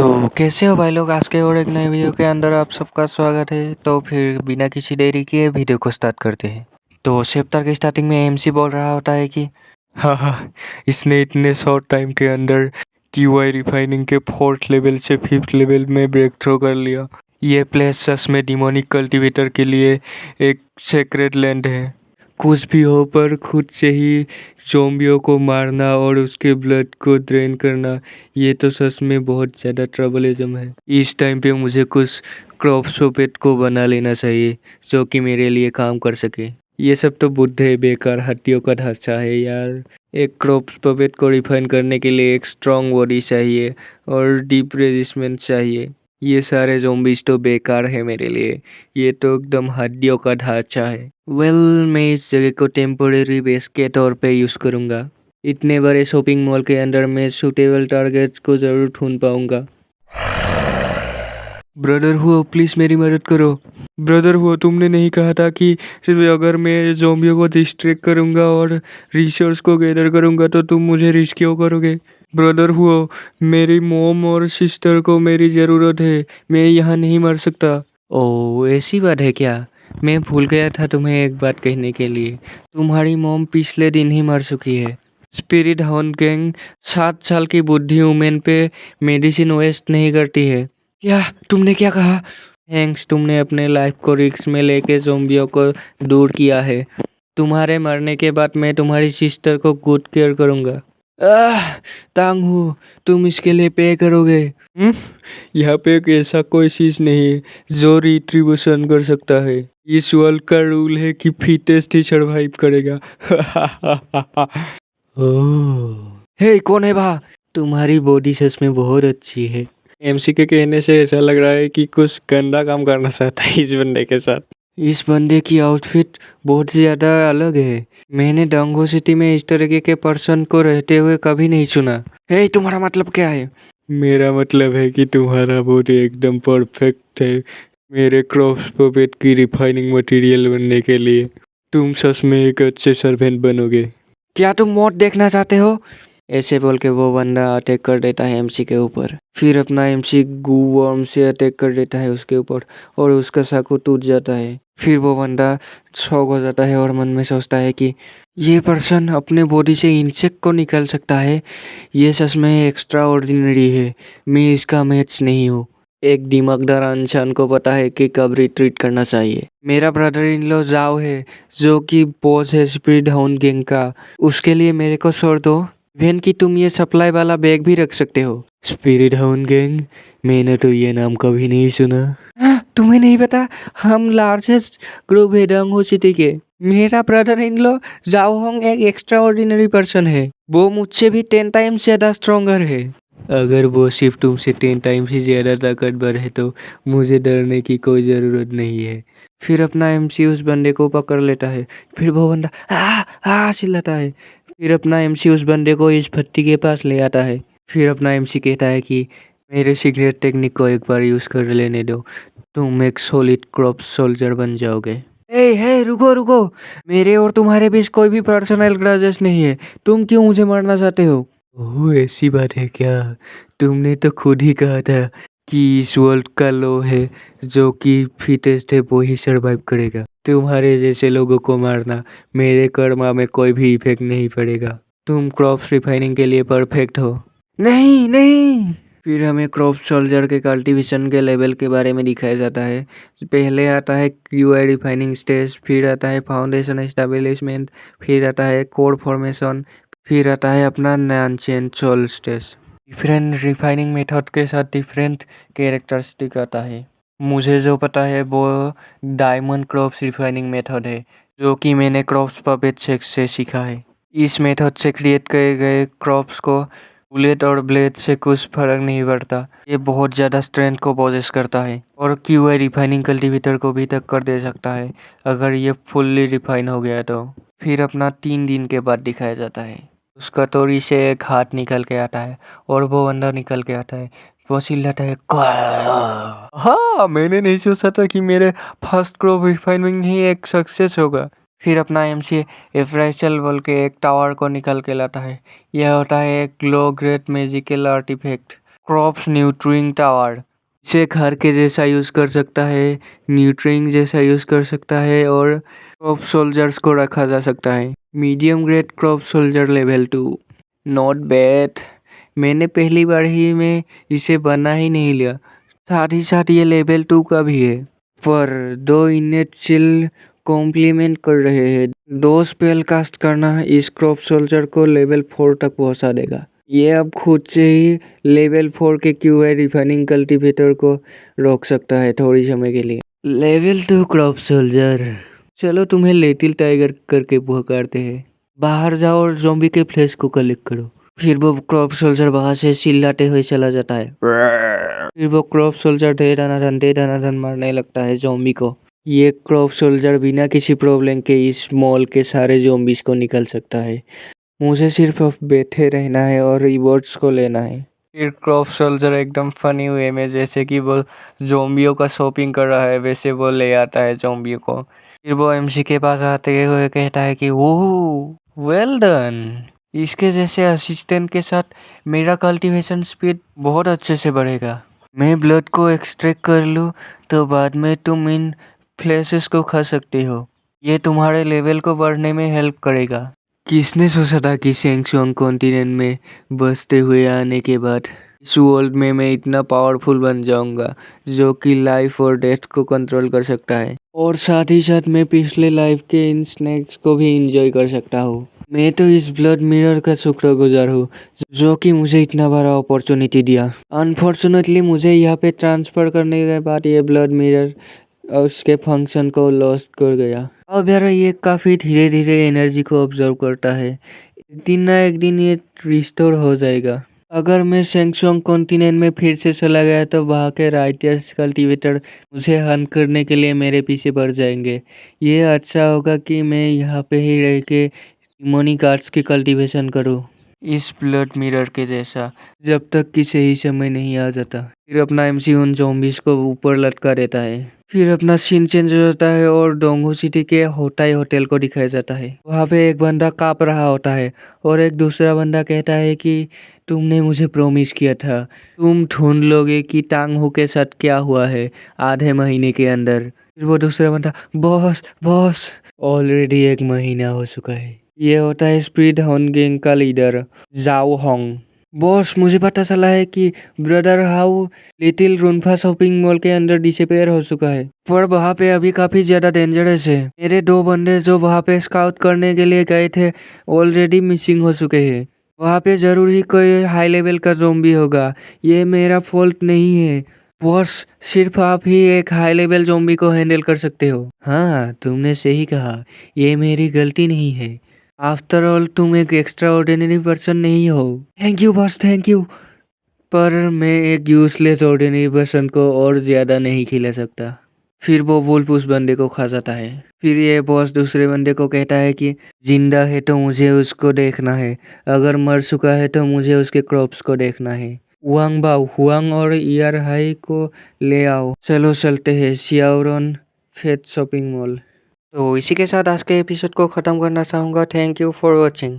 तो कैसे हो भाई लोग। आज के और एक नए वीडियो के अंदर आप सबका स्वागत है। तो फिर बिना किसी देरी किए वीडियो को स्टार्ट करते हैं। तो चैप्टर के स्टार्टिंग में एमसी बोल रहा होता है कि हाँ, इसने इतने शॉर्ट टाइम के अंदर क्यूआई रिफाइनिंग के 4th लेवल से 5th लेवल में ब्रेक थ्रू कर लिया। ये प्लेस सच में डिमोनिक कल्टीवेटर के लिए एक सेक्रेड लैंड है। कुछ भी हो पर खुद से ही ज़ॉम्बियों को मारना और उसके ब्लड को ड्रेन करना, ये तो सच में बहुत ज़्यादा ट्रबलिज्म है। इस टाइम पे मुझे कुछ क्रॉप्स पेट को बना लेना चाहिए जो कि मेरे लिए काम कर सके। ये सब तो बुद्ध है, बेकार हड्डियों का ढांचा है यार। एक क्रॉप्स पपेट को रिफाइन करने के लिए एक स्ट्रॉन्ग बॉडी चाहिए और डीप रेजिस्टेंस चाहिए। ये सारे ज़ॉम्बीज तो बेकार है मेरे लिए। ये तो एकदम हड्डियों का ढांचा है। मैं इस जगह को टेम्पोरेरी बेस के तौर पे यूज़ करूँगा। इतने बड़े शॉपिंग मॉल के अंदर मैं सूटेबल टारगेट्स को ज़रूर ढूंढ पाऊँगा। ब्रदर हुआ, प्लीज़ मेरी मदद करो। ब्रदर हुआ, तुमने नहीं कहा था कि अगर मैं ज़ॉम्बियों को डिस्ट्रैक्ट करूँगा और रिसोर्स को गैदर करूँगा तो तुम मुझे रिस्क्यू करोगे। ब्रदर हुआ, मेरी मॉम और सिस्टर को मेरी ज़रूरत है, मैं यहाँ नहीं मर सकता। ओह, ऐसी बात है क्या? मैं भूल गया था तुम्हें एक बात कहने के लिए। तुम्हारी मॉम पिछले दिन ही मर चुकी है। स्पिरिट हाउंड गैंग 7 साल की बुढ़ी वुमेन पे मेडिसिन वेस्ट नहीं करती है। क्या तुमने क्या कहा? थैंक्स, तुमने अपने लाइफ को रिस्क में लेके ज़ॉम्बियों को दूर किया है। तुम्हारे मरने के बाद मैं तुम्हारी सिस्टर को गुड केयर करूँगा। तांग हो, तुम इसके लिए पे करोगे? यहाँ पे एक ऐसा कोई चीज़ नहीं है जो रिट्रीब्यूशन कर सकता है। इस वर्ल्ड का रूल है कि फिटेस्ट ही सरवाइव करेगा। ओह, हे कौन है भा? तुम्हारी बॉडी सच में बहुत अच्छी है। एमसी के कहने से ऐसा लग रहा है कि कुछ गंदा काम करना चाहता है इस बंदे के साथ। इस बंदे की आउटफिट बहुत ज़्यादा अलग है। मैंने डंगो सिटी में इस तरीके के पर्सन को रहते हुए कभी नहीं सुना। हे, तुम्हारा मतलब क्या है? मेरा मतलब है कि तुम्हारा बॉडी एकदम परफेक्ट है मेरे क्रॉप्स पपेट की रिफाइनिंग मटेरियल बनने के लिए। तुम सच में एक अच्छे सर्वेंट बनोगे। क्या तुम मौत देखना चाहते हो? ऐसे बोल के वो बंदा अटैक कर देता है एमसी के ऊपर। फिर अपना एमसी गू वर्म से अटैक कर देता है उसके ऊपर और उसका चाकू टूट जाता है। फिर वो बंदा शॉक हो जाता है और मन में सोचता है कि ये पर्सन अपने बॉडी से इंसेक्ट को निकाल सकता है। ये सच में एक्स्ट्रा ऑर्डिनरी है। मैं इसका मैच नहीं हूँ। एक दिमागदार इंसान को पता है कि कब रिट्रीट करना चाहिए। मेरा ब्रदर इन लॉ जाओ है जो कि बॉस है स्पिरिट हाउंड गैंग का। उसके लिए मेरे को छोड़ दो। इवन कि तुम ये सप्लाई वाला बैग भी रख सकते हो। Spirit hound gang? मैंने तो ये नाम कभी नहीं सुना। तुम्हें नहीं पता? हम लार्जेस्ट ग्रुप है डंगो सिटी के। मेरा ब्रदर इन लॉ जाओ होंग एक एक्स्ट्रा ऑर्डिनरी पर्सन है। वो मुझसे भी 10 टाइम्स ज़्यादा स्ट्रोंगर है। अगर वो सिर्फ तुमसे 10 टाइम्स ही ज़्यादा ताकतवर है तो मुझे डरने की कोई ज़रूरत नहीं है। फिर अपना एमसी उस बंदे को पकड़ लेता है। फिर वो बंदा आ चिल्लाता है। फिर अपना एमसी उस बंदे को इस भट्टी के पास ले आता है। फिर अपना एमसी कहता है कि मेरे सीक्रेट टेक्निक को एक बार यूज़ कर लेने दो, तुम एक सॉलिड क्रॉप सोल्जर बन जाओगे। हे रुको रुको, मेरे और तुम्हारे बीच कोई भी पर्सनल ग्रजेस नहीं है। तुम क्यों मुझे मारना चाहते हो? ओह, ऐसी बात है क्या? तुमने तो खुद ही कहा था कि इस वर्ल्ड का लॉ है जो कि फिटेस्ट है वो ही सरवाइव करेगा। तुम्हारे जैसे लोगों को मारना मेरे कर्मा में कोई भी इफेक्ट नहीं पड़ेगा। तुम क्रॉप्स रिफाइनिंग के लिए परफेक्ट हो। नहीं नहीं। फिर हमें क्रॉप सोल्जर के कल्टीवेशन के लेवल के बारे में दिखाया जाता है। पहले आता है क्यूआई रिफाइनिंग स्टेज, फिर आता है फाउंडेशन एस्टेब्लिशमेंट, फिर आता है कोर फॉर्मेशन, फिर आता है अपना non chain soul stage. Different refining method के साथ डिफरेंट कैरेक्टरिस्टिक आता है। मुझे जो पता है वो डायमंड क्रॉप्स रिफाइनिंग मेथड है जो कि मैंने क्रॉप्स पपेट से सीखा है। इस मेथड से क्रिएट किए गए क्रॉप्स को बुलेट और ब्लेड से कुछ फर्क नहीं पड़ता। ये बहुत ज़्यादा स्ट्रेंथ को पोजेस करता है और क्यूआई रिफाइनिंग कल्टीवेटर को भी टक्कर दे सकता है अगर ये फुल्ली रिफाइन हो गया तो। फिर अपना 3 दिन के बाद दिखाया जाता है। उस कटोरी से एक हाथ निकल के आता है और वो बंदा निकल के आता है। वो चिल्लाता है, हाँ, मैंने नहीं सोचा था कि मेरे फर्स्ट क्रॉप रिफाइनिंग ही एक सक्सेस होगा। फिर अपना एमसी एफ्राइसल बोल के एक टावर को निकल के लाता है। यह होता है एक low grade magical artefact. Crops nutrient tower, इसे घर के जैसा यूज़ कर सकता है, न्यूट्रिएंट जैसा यूज़ कर सकता है और क्रॉप सोल्जर्स को रखा जा सकता है। Medium grade crop soldier level 2, not bad. मैंने पहली बार ही में इसे बना ही नहीं लिया, साथ ही साथ ये लेवल 2 का भी है। पर 2 इनेट चिल कॉम्प्लीमेंट कर रहे हैं। 2 स्पेल कास्ट करना इस क्रॉप सोल्जर को लेवल 4 तक पहुंचा देगा। ये अब खुद से ही लेवल 4 के क्यूआई रिफाइनिंग कल्टीवेटर को रोक सकता है थोड़ी समय के लिए। लेवल 2 क्रॉप सोल्जर, चलो तुम्हें लिटिल टाइगर करके पुकारते हैं। बाहर जाओ और ज़ॉम्बी के फ्लैश को कलेक्ट करो। फिर वो क्रॉप सोल्जर वहां से चिल्लाते हुए चला जाता है। फिर वो क्रॉप सोल्जर दे धनाधन मारने लगता है ज़ॉम्बी को। ये क्रॉप सोल्जर बिना किसी प्रॉब्लम के इस मॉल के सारे ज़ॉम्बीज को निकल सकता है। मुझे सिर्फ अब बैठे रहना है और रिवॉर्ड्स को लेना है। फिर क्रॉप सोल्जर एकदम फनी वे में, जैसे कि वो ज़ॉम्बियों का शॉपिंग कर रहा है, वैसे वो ले आता है ज़ॉम्बियों को। फिर वो एमसी के पास आते हुए कहता है कि ओह वेल डन, इसके जैसे असिस्टेंट के साथ मेरा कल्टीवेशन स्पीड बहुत अच्छे से बढ़ेगा। मैं ब्लड को एक्सट्रैक्ट कर लूँ तो बाद में तुम इन फ्लैशेस को खा सकते हो। ये तुम्हारे लेवल को बढ़ने में हेल्प करेगा। किसने सोचा था कि सेंगशुआंग कॉन्टिनेंट में बसते हुए आने के बाद इस वर्ल्ड में मैं इतना पावरफुल बन जाऊंगा जो कि लाइफ और डेथ को कंट्रोल कर सकता है, और साथ ही साथ मैं पिछले लाइफ के इन स्नैक्स को भी एंजॉय कर सकता हूँ। मैं तो इस ब्लड मिरर का शुक्रगुजार हूँ जो कि मुझे इतना बड़ा अपॉर्चुनिटी दिया। अनफॉर्चुनेटली मुझे यहाँ पे ट्रांसफ़र करने के बाद ये ब्लड मिरर और उसके फंक्शन को लॉस्ट कर गया। अब यार ये काफ़ी धीरे धीरे एनर्जी को ऑब्जर्व करता है। एक दिन ना एक दिन ये रिस्टोर हो जाएगा। अगर मैं सेंगशोंग कॉन्टिनेंट में फिर से चला गया तो वहाँ के राइटर्स कल्टीवेटर मुझे हंट करने के लिए मेरे पीछे पड़ जाएंगे। ये अच्छा होगा कि मैं यहाँ पे ही रह के डिमोनिक आर्ट्स की कल्टीवेशन करूँ इस ब्लड मिरर के जैसा, जब तक कि सही समय नहीं आ जाता। फिर अपना एमसी उन ज़ॉम्बीज को ऊपर लटका देता है। फिर अपना सीन चेंज हो जाता है और डोंगो सिटी के होटाई होटल को दिखाया जाता है। वहाँ पे एक बंदा काँप रहा होता है और एक दूसरा बंदा कहता है कि तुमने मुझे प्रॉमिस किया था, तुम ढूंढ लोगे कि टांग हो के साथ क्या हुआ है आधे महीने के अंदर। फिर वो दूसरा बंदा, बॉस बॉस, ऑलरेडी 1 महीना हो चुका है। ये होता है स्पीड हॉन गैंग का लीडर जाओ होंग। बॉस, मुझे पता चला है कि brother how little Runfa shopping mall के अंदर डिसअपेयर हो चुका है, पर वहाँ पे अभी काफ़ी ज़्यादा डेंजरस है। मेरे 2 बंदे जो वहाँ पे स्काउट करने के लिए गए थे ऑलरेडी मिसिंग हो चुके हैं। वहाँ पे ज़रूर ही कोई हाई लेवल का ज़ॉम्बी होगा, ये मेरा फॉल्ट नहीं है। बॉस, सिर्फ आप ही एक हाई लेवल ज़ॉम्बी को हैंडल कर सकते हो। हाँ, तुमने सही कहा, ये मेरी गलती नहीं है। आफ्टर ऑल तुम एक एक्स्ट्रा ऑर्डिनरी पर्सन नहीं हो। Thank you boss, thank you. पर मैं एक यूजलेस ऑर्डिनरी पर्सन को और ज़्यादा नहीं खिला सकता। फिर वो वुल्फ उस बंदे को खा जाता है। फिर ये बॉस दूसरे बंदे को कहता है कि जिंदा है तो मुझे उसको देखना है, अगर मर चुका है तो मुझे उसके क्रॉप्स को देखना है। हुआंग बाओ, हुआंग और ईयर हाई को ले आओ। चलो चलते हैं सियाओरन फेट शॉपिंग मॉल। तो इसी के साथ आज के एपिसोड को ख़त्म करना चाहूँगा। Thank you for watching.